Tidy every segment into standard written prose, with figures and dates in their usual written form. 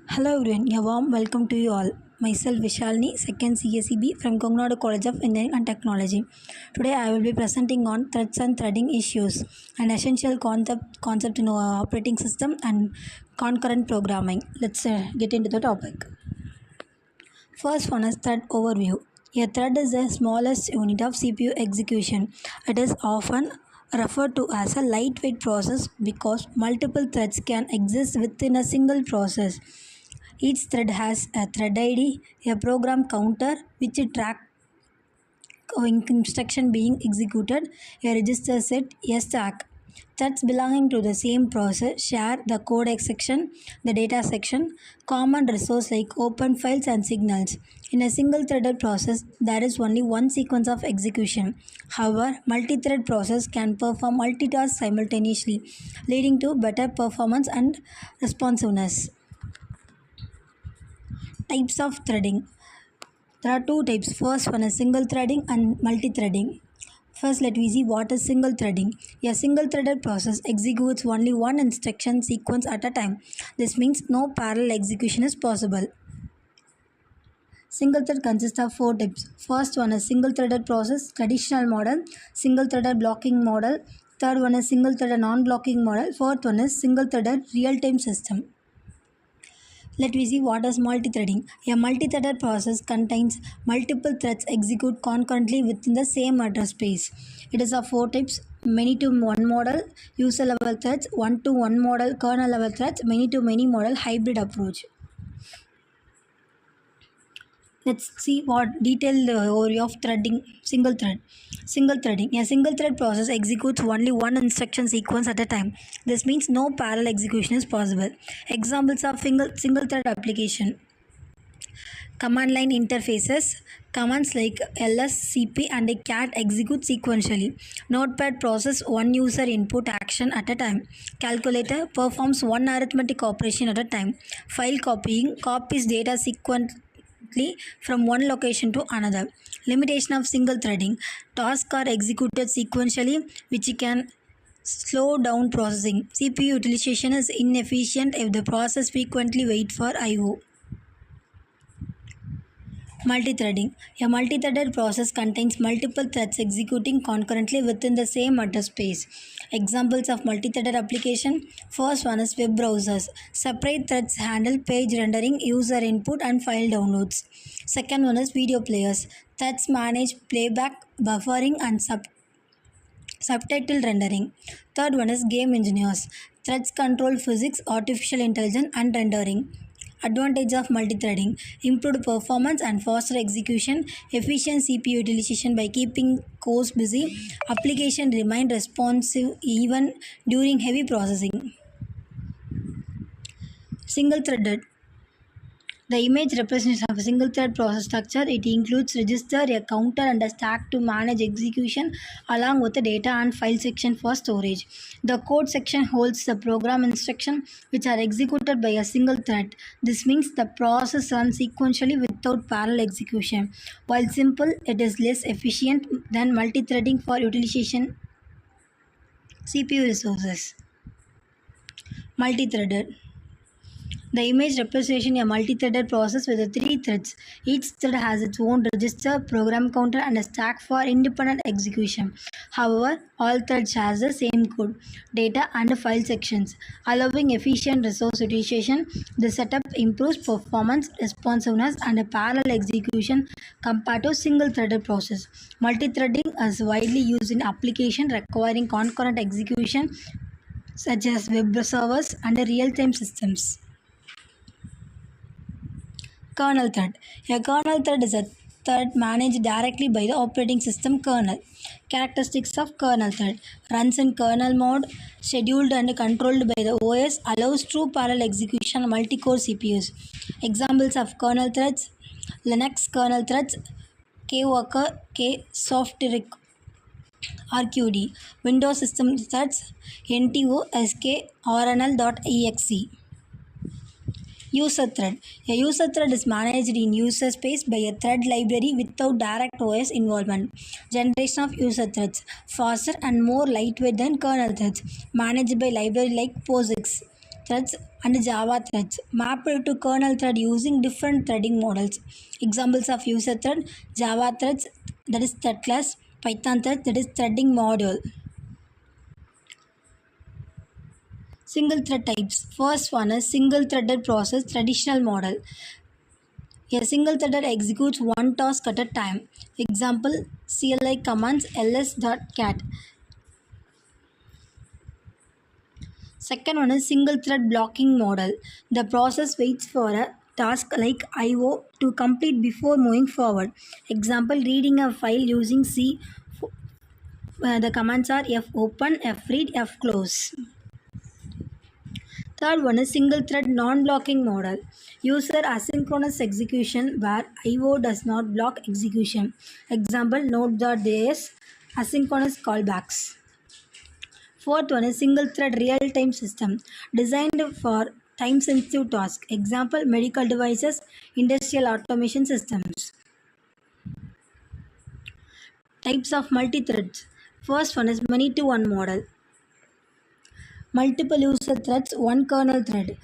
Hello everyone, a warm welcome to you all. Myself Vishalini, second CSEB from Kongnadu College of Engineering and Technology. Today I will be presenting on threads and threading issues, an essential concept in our operating system and concurrent programming. Let's get into the topic. First one is thread overview. A thread is the smallest unit of CPU execution. It is often referred to as a lightweight process because multiple threads can exist within a single process. Each thread has a thread ID, a program counter which tracks instruction being executed, a register set, a stack. Threads belonging to the same process share the code section, the data section, common resource like open files and signals. In a single threaded process, there is only one sequence of execution. However, multi-thread process can perform multitasks simultaneously, leading to better performance and responsiveness. Types of threading. There are two types. First one is single threading and multi-threading. First, let me see what is single threading. A single threaded process executes only one instruction sequence at a time. This means no parallel execution is possible. Single thread consists of four types. First one is single threaded process, traditional model, single threaded blocking model. Third one is single threaded non-blocking model. Fourth one is single threaded real-time system. Let me see what is multi-threading. A multi-threaded process contains multiple threads execute concurrently within the same address space. It is of four types: many-to-one model, user-level threads, one-to-one model, kernel-level threads, many-to-many model, hybrid approach. Let's see what detailed overview of threading. Single thread. Single threading. A single thread process executes only one instruction sequence at a time. This means no parallel execution is possible. Examples of single thread application. Command line interfaces. Commands like ls, cp and cat execute sequentially. Notepad process one user input action at a time. Calculator performs one arithmetic operation at a time. File copying copies data from one location to another. Limitation of single threading. Tasks are executed sequentially, which can slow down processing. CPU utilization is inefficient if the process frequently waits for I/O. Multi-threading. A multi-threaded process contains multiple threads executing concurrently within the same address space. Examples of multi-threaded application. First one is web browsers. Separate threads handle page rendering, user input and file downloads. Second one is video players. Threads manage playback, buffering and subtitle rendering. Third one is game engineers. Threads control physics, artificial intelligence and rendering. Advantage of multi-threading: improved performance and faster execution, efficient CPU utilization by keeping cores busy, application remain responsive even during heavy processing. Single-threaded. The image representation of a single thread process structure. It includes register, a counter and a stack to manage execution along with the data and file section for storage. The code section holds the program instruction which are executed by a single thread. This means the process runs sequentially without parallel execution. While simple, it is less efficient than multi-threading for utilization CPU resources. Multi-threaded. The image representation a multi-threaded process with three threads. Each thread has its own register, program counter and a stack for independent execution. However, all threads share the same code, data and file sections, allowing efficient resource utilization. The setup improves performance, responsiveness and a parallel execution compared to single-threaded process. Multi-threading is widely used in applications requiring concurrent execution such as web servers and real-time systems. Kernel thread. A kernel thread is a thread managed directly by the operating system kernel. Characteristics of kernel thread: runs in kernel mode, scheduled and controlled by the OS, allows true parallel execution on multi-core CPUs. Examples of kernel threads: Linux kernel threads, kworker, ksoftware, RQD. Windows system threads: NTO, SK, RNL.exe. User thread. A user thread is managed in user space by a thread library without direct OS involvement. Generation of user threads: faster and more lightweight than kernel threads, managed by library like POSIX. threads and Java threads mapped to kernel thread using different threading models. Examples of user thread, Java threads, that is thread class, Python thread, that is threading module. Single thread types. First one is single threaded process traditional model. A single thread executes one task at a time. Example, CLI commands ls.cat. Second one is single thread blocking model. The process waits for a task like IO to complete before moving forward. Example, reading a file using C. The commands are fopen, fread, fclose. Third one is single thread non-blocking model. User asynchronous execution where IO does not block execution. Example, node.js asynchronous callbacks. Fourth one is single thread real-time system designed for time-sensitive tasks. Example, medical devices, industrial automation systems. Types of multi-threads. First one is many-to-one model. Multiple user threads, one kernel thread.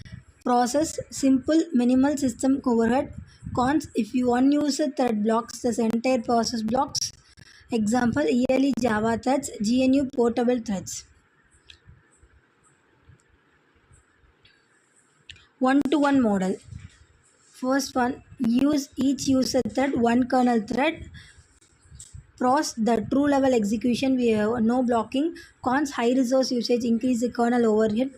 Process, simple, minimal system overhead. Cons, if one user thread blocks, the entire process blocks. Example, yearly Java threads, GNU portable threads. One-to-one model. First one, use each user thread, one kernel thread. Pros, the true level execution, we have no blocking. Cons, high resource usage, increase the kernel overhead.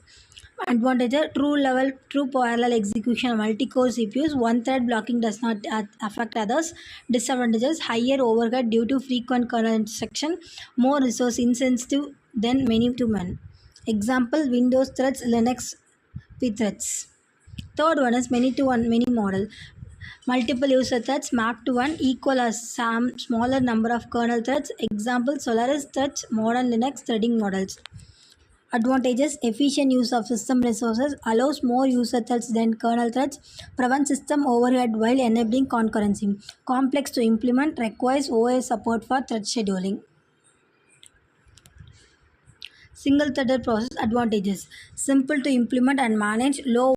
Advantage, true parallel execution, multi-core CPUs, one thread blocking does not affect others. Disadvantages, higher overhead due to frequent kernel instruction, more resource insensitive than many-to-one. Example, Windows threads, Linux pthreads. Third one is many-to-one many model. Multiple user threads mapped to one equal as some smaller number of kernel threads. Example, Solaris threads, modern Linux threading models. Advantages, efficient use of system resources, allows more user threads than kernel threads, prevents system overhead while enabling concurrency. Complex to implement, requires OS support for thread scheduling. Single threaded process advantages, simple to implement and manage, low